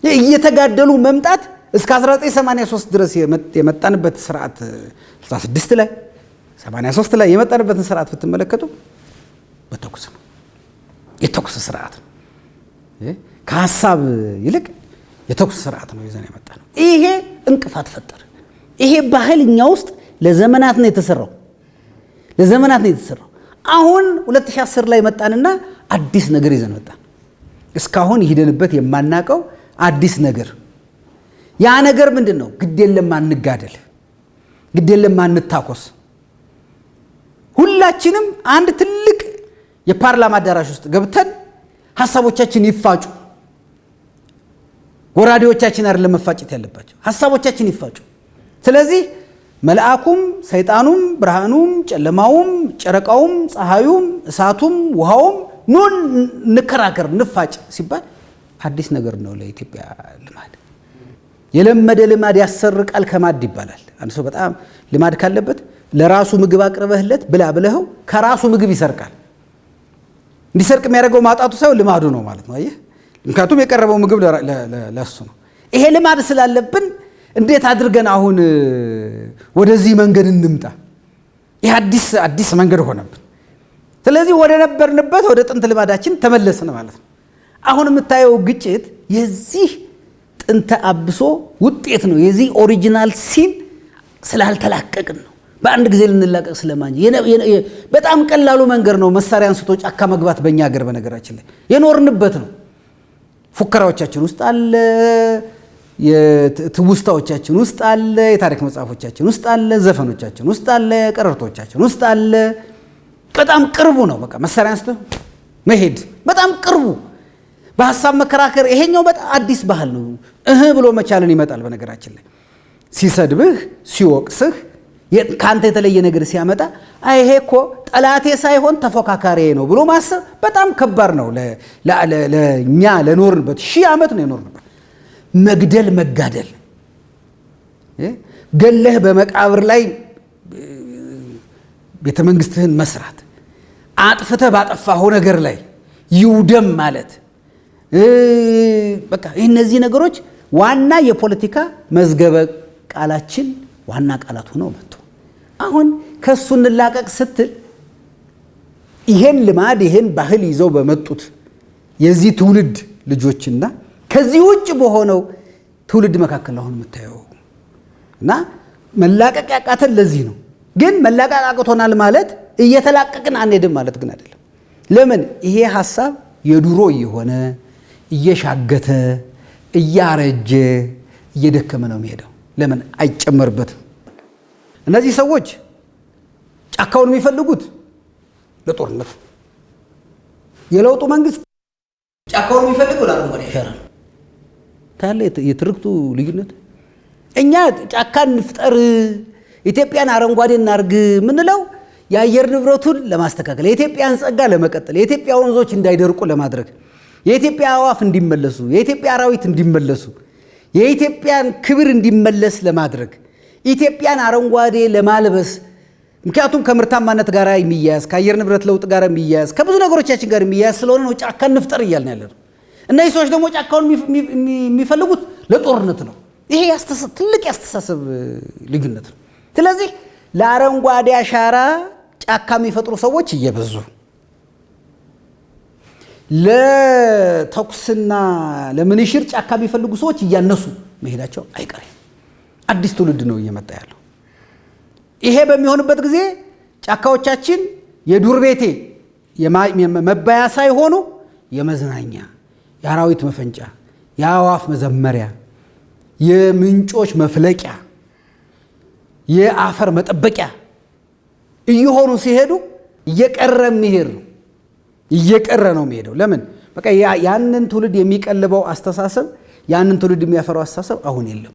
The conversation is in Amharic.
እየተጋደሉ መምጣት እስከ 1983 ድረስ የመጣንበት ስርዓት 66 ላይ 83 ላይ የመጣንበትን ስርዓት ብትመለከቱ በተኩስ ነው። የተኩስ ስርዓት ከሐሳብ ይልቅ የተኩስ ስርዓት ነው ይዘን የመጣነው። ይሄ እንቅፋት ፈጠረ። ይሄ ባህልኛ ውስጥ ለዘመናት ነው የተሰራው። አሁን 2010 ላይ መጣንና አዲስ ነገር ይዘን መጣን። እስካሁን ሂደንበት የማናቀው አዲስ ነገር። ያ ነገር ምንድነው? ግዴለም አንጋደል፣ ግዴለም አንታኮስ። ሁላችንም አንድ ትልቅ የፓርላማ አዳራሽ ውስጥ ገብተን ሐሳቦቻችን ይፋጩ። ጎራዴዎቻችን አይደለም መፋጨት ያለባቸው፣ ሐሳቦቻችን ይፋጩ። ስለዚህ መልአኩም ሰይጣኑም ብርሃኑም ጨለማውም ጨረቃውም ፀሐዩም እሳቱም ውሃውም ኑን ንከራከር ንፋጭ ሲባል አዲስ ነገር ነው ለኢትዮጵያ ልማድ። የለመደ ልማድ ያሰርቃል ከማድ ይባላል። አንድ ሰው በጣም ልማድ ካለበት ለራሱ ምግብ አቅርበህለት ብላ ብለኸው ከራሱ ምግብ ይሰርቃል። እንዲሰርቅ የሚያደርገው ማጣቱ ሳይሆን ልማዱ ነው ማለት ነው። አየህ፣ ምክንያቱም የቀረበው ምግብ ለሱ ነው። ይሄ ልማድ ስላለብን እንዴት አድርገን አሁን ወደዚህ መንገድ እንምጣ? ይህ አዲስ መንገድ ሆነብን። ስለዚህ ወደ ነበርንበት ወደ ጥንት ልማዳችን ተመለስን ማለት ነው። አሁን የምታየው ግጭት የዚህ ጥንተ አብሶ ውጤት ነው። የዚህ ኦሪጂናል ሲን ስላልተላቀቅን ነው። በአንድ ጊዜ ልንላቀቅ ስለማንጂ በጣም ቀላሉ መንገድ ነው መሳሪያ አንስቶ ጫካ መግባት። በእኛ ሀገር በነገራችን ላይ የኖርንበት ነው። ፉከራዎቻችን ውስጥ አለ፣ የትውስታዎቻችን ውስጥ አለ፣ የታሪክ መጽሐፎቻችን ውስጥ አለ፣ ዘፈኖቻችን ውስጥ አለ፣ ቀረርቶቻችን ውስጥ አለ። በጣም ቅርቡ ነው። በቃ መሳሪያ አንስቶ መሄድ በጣም ቅርቡ። በሐሳብ መከራከር ይሄኛው በጣም አዲስ ባህል ነው። ብሎ መቻልን ይመጣል። በነገራችን ላይ ሲሰድብህ ሲወቅስህ ካንተ የተለየ ነገር ሲያመጣ ይሄ እኮ ጠላቴ ሳይሆን ተፎካካሪ ነው ብሎ ማሰብ በጣም ከባድ ነው። ለኛ ለኖርንበት 1000 ዓመት ነው የኖርንበት። መግደል መጋደል ገለህ በመቃብር ላይ ቤተ መንግስትህን መስራት፣ አጥፍተህ ባጠፋው ነገር ላይ ይውደም ማለት በቃ እነዚህ ነገሮች ዋና የፖለቲካ መዝገበ ቃላችን ዋና ቃላት ሆነው መጡ። አሁን ከሱ እንላቀቅ ስትል ይሄን ልማድ ይሄን ባህል ይዘው በመጡት የዚህ ትውልድ ልጆችና ከዚህ ውጭ በሆነው ትውልድ መካከል አሁን የምታየው እና መላቀቅ ያቃተን ለዚህ ነው። ግን መላቀቅ አቅቶናል ማለት እየተላቀቅን አንሄድም ማለት ግን አይደለም። ለምን? ይሄ ሐሳብ የድሮ እየሆነ እየሻገተ እያረጀ እየደከመ ነው የሚሄደው። ለምን አይጨመርበትም? እነዚህ ሰዎች ጫካውን የሚፈልጉት ለጦርነት፣ የለውጡ መንግስት ጫካውን የሚፈልገው ለአረንጓዴ አሻራ ነው። ታለ የትርክቱ ልዩነት። እኛ ጫካን እንፍጠር ኢትዮጵያን አረንጓዴ እናርግ ምንለው የአየር ንብረቱን ለማስተካከል፣ የኢትዮጵያን ጸጋ ለመቀጠል፣ የኢትዮጵያ ወንዞች እንዳይደርቁ ለማድረግ፣ የኢትዮጵያ አዋፍ እንዲመለሱ፣ የኢትዮጵያ አራዊት እንዲመለሱ፣ የኢትዮጵያን ክብር እንዲመለስ ለማድረግ፣ ኢትዮጵያን አረንጓዴ ለማልበስ። ምክንያቱም ከምርታማነት ጋር የሚያያዝ ከአየር ንብረት ለውጥ ጋር የሚያያዝ ከብዙ ነገሮቻችን ጋር የሚያያዝ ስለሆነ ነው ጫካ እንፍጠር እያልን ያለነው። እነዚህ ሰዎች ደግሞ ጫካውን የሚፈልጉት ለጦርነት ነው። ይሄ ትልቅ ያስተሳሰብ ልዩነት ነው። ስለዚህ ለአረንጓዴ አሻራ ጫካ የሚፈጥሩ ሰዎች እየበዙ ለተኩስና ለምንሽር ጫካ የሚፈልጉ ሰዎች እያነሱ መሄዳቸው አይቀርም። አዲስ ትውልድ ነው እየመጣ ያለው። ይሄ በሚሆንበት ጊዜ ጫካዎቻችን የዱር ቤቴ መባያ ሳይሆኑ የመዝናኛ፣ የአራዊት መፈንጫ፣ የአዋፍ መዘመሪያ፣ የምንጮች መፍለቂያ፣ የአፈር መጠበቂያ እየሆኑ ሲሄዱ እየቀረ ነው የሚሄደው። ለምን? በቃ ያንን ትውልድ የሚቀልበው አስተሳሰብ፣ ያንን ትውልድ የሚያፈራው አስተሳሰብ አሁን የለም።